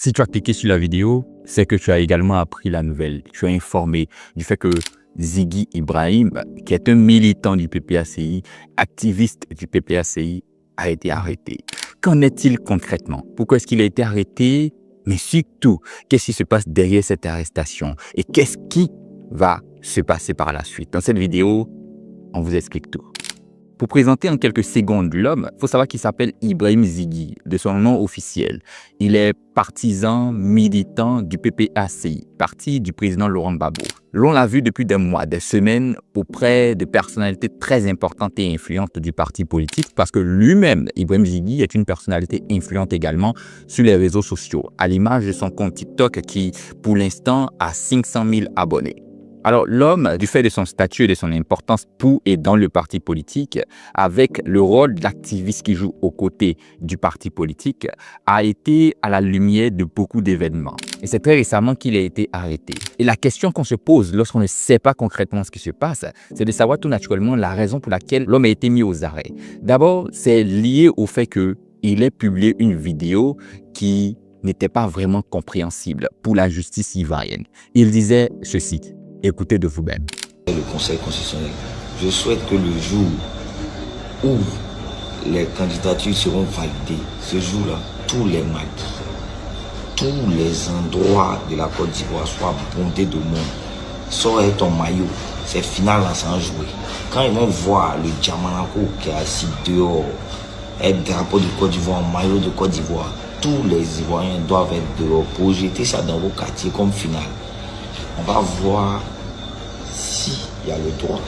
Si tu as cliqué sur la vidéo, c'est que tu as également appris la nouvelle. Tu es informé du fait que Ziggy Ibrahim, qui est un militant du PPACI, activiste du PPACI, a été arrêté. Qu'en est-il concrètement? Pourquoi est-ce qu'il a été arrêté? Mais surtout, qu'est-ce qui se passe derrière cette arrestation? Et qu'est-ce qui va se passer par la suite? Dans cette vidéo, on vous explique tout. Pour présenter en quelques secondes l'homme, il faut savoir qu'il s'appelle Ibrahim Ziggy, de son nom officiel. Il est partisan, militant du PPACI, parti du président Laurent Gbagbo. L'on l'a vu depuis des mois, des semaines, auprès de personnalités très importantes et influentes du parti politique, parce que lui-même, Ibrahim Ziggy, est une personnalité influente également sur les réseaux sociaux, à l'image de son compte TikTok qui, pour l'instant, a 500 000 abonnés. Alors l'homme, du fait de son statut et de son importance pour et dans le parti politique, avec le rôle d'activiste qu'il joue aux côtés du parti politique, a été à la lumière de beaucoup d'événements. Et c'est très récemment qu'il a été arrêté. Et la question qu'on se pose lorsqu'on ne sait pas concrètement ce qui se passe, c'est de savoir tout naturellement la raison pour laquelle l'homme a été mis aux arrêts. D'abord, c'est lié au fait qu'il ait publié une vidéo qui n'était pas vraiment compréhensible pour la justice ivoirienne. Il disait ceci. Écoutez de vous-même. Le Conseil constitutionnel, je souhaite que le jour où les candidatures seront validées, ce jour-là, tous les maquis, tous les endroits de la Côte d'Ivoire soient bondés de monde. Sors ton maillot, c'est final sans jouer. Quand ils vont voir le Djamanako qui est assis dehors, un drapeau de Côte d'Ivoire, un maillot de Côte d'Ivoire, tous les Ivoiriens doivent être dehors pour jeter ça dans vos quartiers comme final. On va voir s'il y a le droit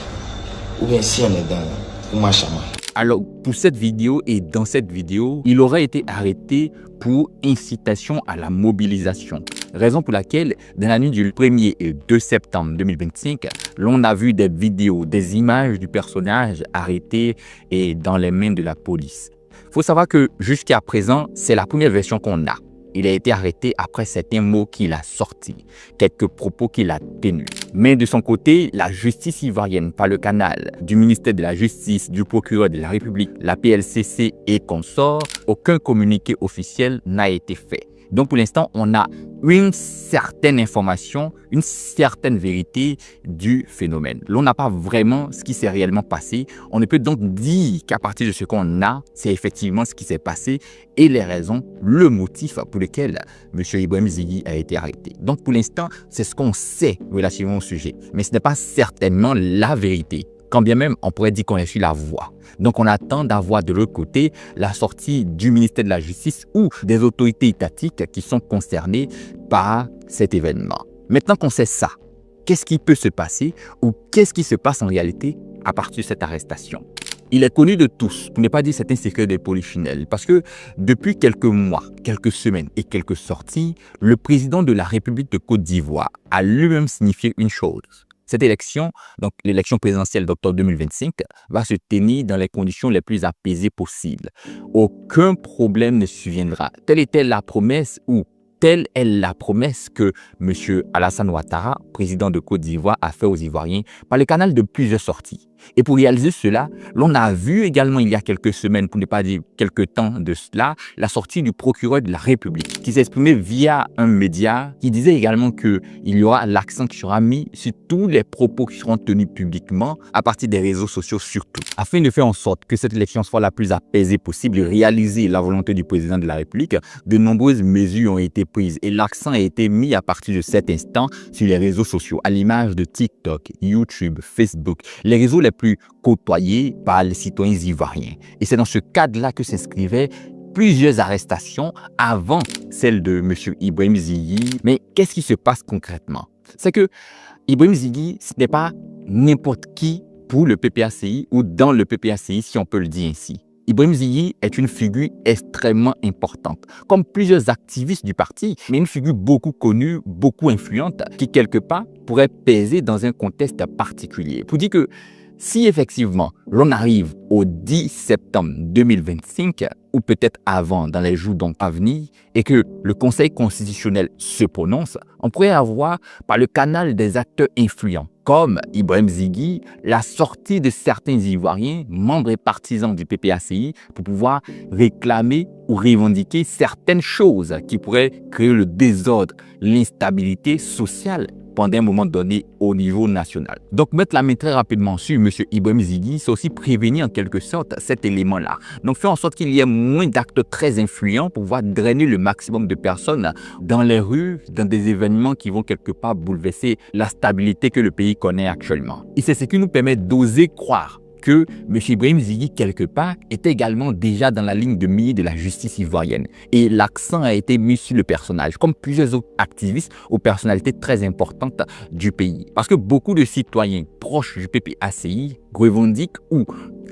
ou bien si on est dans Oumachama. Alors, pour cette vidéo et dans cette vidéo, il aurait été arrêté pour incitation à la mobilisation. Raison pour laquelle, dans la nuit du 1er et 2 septembre 2025, l'on a vu des vidéos, des images du personnage arrêté et dans les mains de la police. Il faut savoir que jusqu'à présent, c'est la première version qu'on a. Il a été arrêté après certains mots qu'il a sortis, quelques propos qu'il a tenus. Mais de son côté, la justice ivoirienne, par le canal du ministère de la Justice, du procureur de la République, la PLCC et consorts, aucun communiqué officiel n'a été fait. Donc pour l'instant, on a une certaine information, une certaine vérité du phénomène. L'on n'a pas vraiment ce qui s'est réellement passé. On ne peut donc dire qu'à partir de ce qu'on a, c'est effectivement ce qui s'est passé et les raisons, le motif pour lequel M. Ibrahim Ziggy a été arrêté. Donc pour l'instant, c'est ce qu'on sait relativement au sujet. Mais ce n'est pas certainement la vérité. Quand bien même, on pourrait dire qu'on est sur la voie. Donc, on attend d'avoir de l'autre côté la sortie du ministère de la Justice ou des autorités étatiques qui sont concernées par cet événement. Maintenant qu'on sait ça, qu'est-ce qui peut se passer ou qu'est-ce qui se passe en réalité à partir de cette arrestation? Il est connu de tous, pour ne pas dire c'est un secret de polichinelle, parce que depuis quelques mois, quelques semaines et quelques sorties, le président de la République de Côte d'Ivoire a lui-même signifié une chose. Cette élection, donc l'élection présidentielle d'octobre 2025, va se tenir dans les conditions les plus apaisées possibles. Aucun problème ne surviendra. Telle était la promesse ou telle est la promesse que M. Alassane Ouattara, président de Côte d'Ivoire, a fait aux Ivoiriens par le canal de plusieurs sorties. Et pour réaliser cela, l'on a vu également il y a quelques semaines, pour ne pas dire quelques temps de cela, la sortie du procureur de la République qui s'exprimait via un média qui disait également qu'il y aura l'accent qui sera mis sur tous les propos qui seront tenus publiquement à partir des réseaux sociaux surtout. Afin de faire en sorte que cette élection soit la plus apaisée possible et réaliser la volonté du président de la République, de nombreuses mesures ont été prises et l'accent a été mis à partir de cet instant sur les réseaux sociaux, à l'image de TikTok, YouTube, Facebook, les réseaux les plus côtoyés par les citoyens ivoiriens. Et c'est dans ce cadre-là que s'inscrivaient plusieurs arrestations avant celle de M. Ibrahim Ziggy. Mais qu'est-ce qui se passe concrètement? C'est que Ibrahim Ziggy, ce n'est pas n'importe qui pour le PPACI ou dans le PPACI, si on peut le dire ainsi. Ibrahim Ziggy est une figure extrêmement importante, comme plusieurs activistes du parti, mais une figure beaucoup connue, beaucoup influente, qui quelque part pourrait peser dans un contexte particulier. Pour dire que Si effectivement l'on arrive au 10 septembre 2025, ou peut-être avant, dans les jours donc à venir, et que le Conseil constitutionnel se prononce, on pourrait avoir par le canal des acteurs influents, comme Ibrahim Zighi, la sortie de certains Ivoiriens, membres et partisans du PPACI, pour pouvoir réclamer ou revendiquer certaines choses qui pourraient créer le désordre, l'instabilité sociale pendant un moment donné au niveau national. Donc, mettre la main très rapidement sur M. Ibrahim Zighi, c'est aussi prévenir en quelque sorte cet élément-là. Donc, faire en sorte qu'il y ait moins d'acteurs très influents pour pouvoir drainer le maximum de personnes dans les rues, dans des événements qui vont quelque part bouleverser la stabilité que le pays connaît actuellement. Et c'est ce qui nous permet d'oser croire que M. Ibrahim Zighi, quelque part, était également déjà dans la ligne de mire de la justice ivoirienne. Et l'accent a été mis sur le personnage, comme plusieurs autres activistes aux personnalités très importantes du pays. Parce que beaucoup de citoyens proches du PPACI revendiquent ou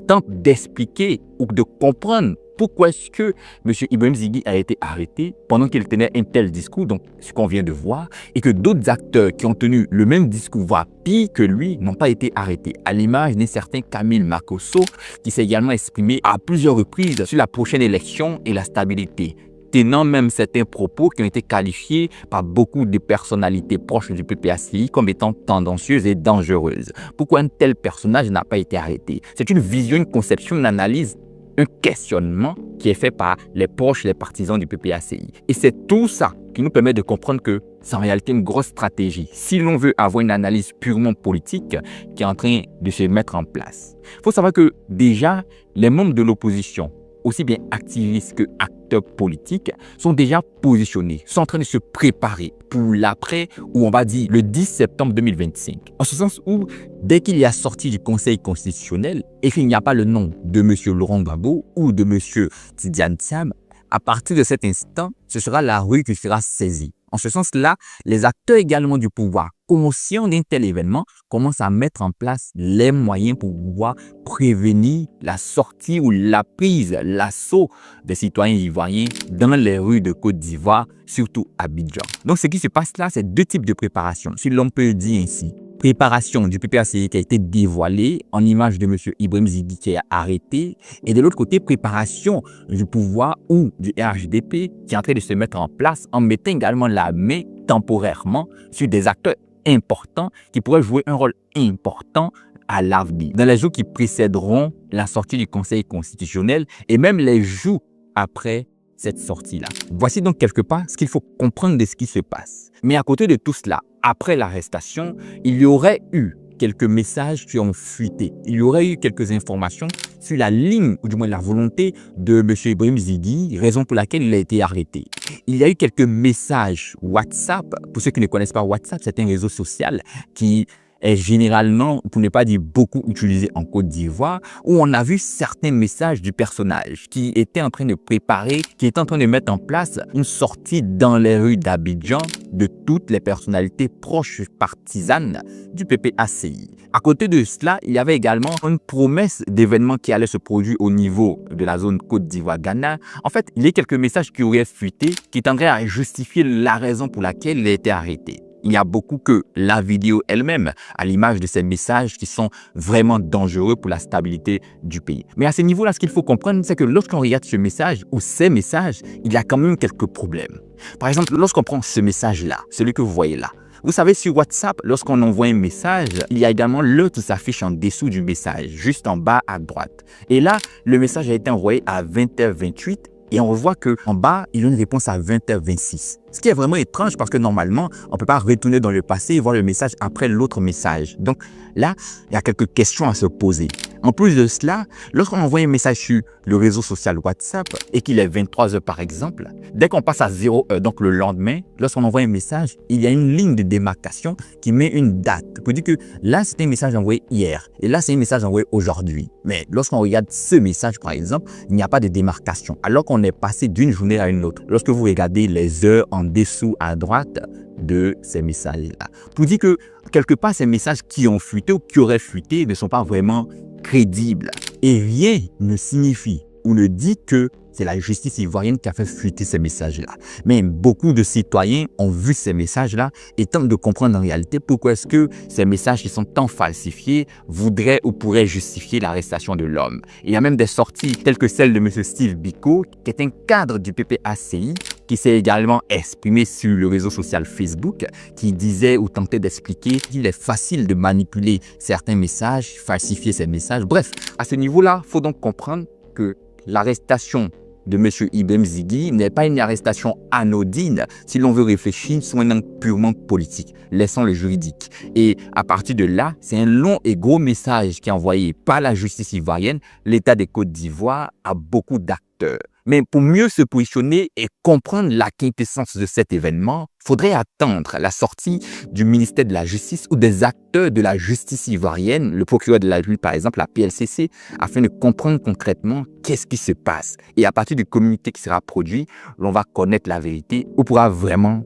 tentent d'expliquer ou de comprendre pourquoi est-ce que M. Ibrahim Zighi a été arrêté pendant qu'il tenait un tel discours, donc ce qu'on vient de voir, et que d'autres acteurs qui ont tenu le même discours, voire pire que lui, n'ont pas été arrêtés. À l'image d'un certain Camille Makosso, qui s'est également exprimé à plusieurs reprises sur la prochaine élection et la stabilité, tenant même certains propos qui ont été qualifiés par beaucoup de personnalités proches du PPACI comme étant tendancieuses et dangereuses. Pourquoi un tel personnage n'a pas été arrêté? C'est une vision, une conception, une analyse, un questionnement qui est fait par les proches, les partisans du PPACI. Et c'est tout ça qui nous permet de comprendre que c'est en réalité une grosse stratégie. Si l'on veut avoir une analyse purement politique qui est en train de se mettre en place. Il faut savoir que déjà, les membres de l'opposition, aussi bien activistes que acteurs politiques, sont déjà positionnés, sont en train de se préparer pour l'après, ou on va dire le 10 septembre 2025. En ce sens où, dès qu'il y a sorti du Conseil constitutionnel et qu'il n'y a pas le nom de M. Laurent Gbagbo ou de M. Tidiane Thiam, à partir de cet instant, ce sera la rue qui sera saisie. En ce sens-là, les acteurs également du pouvoir, conscients d'un tel événement, commencent à mettre en place les moyens pour pouvoir prévenir la sortie ou la prise, l'assaut des citoyens ivoiriens dans les rues de Côte d'Ivoire, surtout à Abidjan. Donc, ce qui se passe là, c'est deux types de préparation, si l'on peut dire ainsi. Préparation du PPACI qui a été dévoilée en image de M. Ibrahim Zighi qui est arrêté, et de l'autre côté, préparation du pouvoir ou du RHDP qui est en train de se mettre en place en mettant également la main temporairement sur des acteurs importants qui pourraient jouer un rôle important à l'avenir, dans les jours qui précéderont la sortie du Conseil constitutionnel et même les jours après cette sortie-là. Voici donc quelque part ce qu'il faut comprendre de ce qui se passe. Mais à côté de tout cela, après l'arrestation, il y aurait eu quelques messages qui ont fuité. Il y aurait eu quelques informations sur la ligne, ou du moins la volonté de M. Ibrahim Zighi, raison pour laquelle il a été arrêté. Il y a eu quelques messages WhatsApp. Pour ceux qui ne connaissent pas WhatsApp, c'est un réseau social qui est généralement, pour ne pas dire beaucoup, utilisé en Côte d'Ivoire, où on a vu certains messages du personnage qui était en train de préparer, qui était en train de mettre en place une sortie dans les rues d'Abidjan de toutes les personnalités proches partisanes du PPACI. À côté de cela, il y avait également une promesse d'événements qui allaient se produire au niveau de la zone Côte d'Ivoire-Ghana. En fait, il y a quelques messages qui auraient fuité, qui tendraient à justifier la raison pour laquelle il a été arrêté. Il n'y a beaucoup que la vidéo elle-même, à l'image de ces messages qui sont vraiment dangereux pour la stabilité du pays. Mais à ce niveau-là, ce qu'il faut comprendre, c'est que lorsqu'on regarde ce message ou ces messages, il y a quand même quelques problèmes. Par exemple, lorsqu'on prend ce message-là, celui que vous voyez là, vous savez, sur WhatsApp, lorsqu'on envoie un message, il y a également l'heure qui s'affiche en dessous du message, juste en bas à droite. Et là, le message a été envoyé à 20h28 et on voit qu'en bas, il y a une réponse à 20h26. Ce qui est vraiment étrange parce que normalement, on ne peut pas retourner dans le passé et voir le message après l'autre message. Donc là, il y a quelques questions à se poser. En plus de cela, lorsqu'on envoie un message sur le réseau social WhatsApp et qu'il est 23h par exemple, dès qu'on passe à 0h, donc le lendemain, lorsqu'on envoie un message, il y a une ligne de démarcation qui met une date pour dire que là, c'est un message envoyé hier et là, c'est un message envoyé aujourd'hui. Mais lorsqu'on regarde ce message par exemple, il n'y a pas de démarcation alors qu'on est passé d'une journée à une autre. Lorsque vous regardez les heures en dessous à droite de ces messages-là, pour dire que quelque part, ces messages qui ont fuité ou qui auraient fuité ne sont pas vraiment crédibles. Et rien ne signifie ou ne dit que c'est la justice ivoirienne qui a fait fuiter ces messages-là. Mais beaucoup de citoyens ont vu ces messages-là et tentent de comprendre en réalité pourquoi est-ce que ces messages qui sont tant falsifiés voudraient ou pourraient justifier l'arrestation de l'homme. Il y a même des sorties telles que celle de M. Steve Biko, qui est un cadre du PPACI, qui s'est également exprimé sur le réseau social Facebook, qui disait ou tentait d'expliquer qu'il est facile de manipuler certains messages, falsifier ces messages. Bref, à ce niveau-là, il faut donc comprendre que l'arrestation de M. Ibrahim Zighi n'est pas une arrestation anodine si l'on veut réfléchir sur un angle purement politique, laissant le juridique. Et à partir de là, c'est un long et gros message qui est envoyé par la justice ivoirienne, l'État des Côtes d'Ivoire, à beaucoup d'acteurs. Mais pour mieux se positionner et comprendre la quintessence de cet événement, il faudrait attendre la sortie du ministère de la Justice ou des acteurs de la justice ivoirienne, le procureur de la République par exemple, la PLCC, afin de comprendre concrètement qu'est-ce qui se passe. Et à partir du communiqué qui sera produit, l'on va connaître la vérité. On pourra vraiment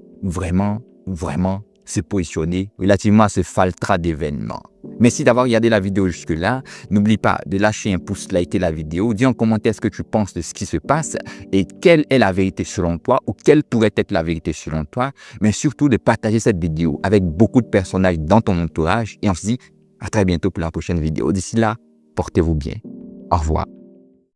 se positionner relativement à ce faltras d'événements. Merci d'avoir regardé la vidéo jusque-là. N'oublie pas de lâcher un pouce, liker la vidéo, dis en commentaire ce que tu penses de ce qui se passe et quelle est la vérité selon toi ou quelle pourrait être la vérité selon toi, mais surtout de partager cette vidéo avec beaucoup de personnages dans ton entourage et on se dit à très bientôt pour la prochaine vidéo. D'ici là, portez-vous bien. Au revoir.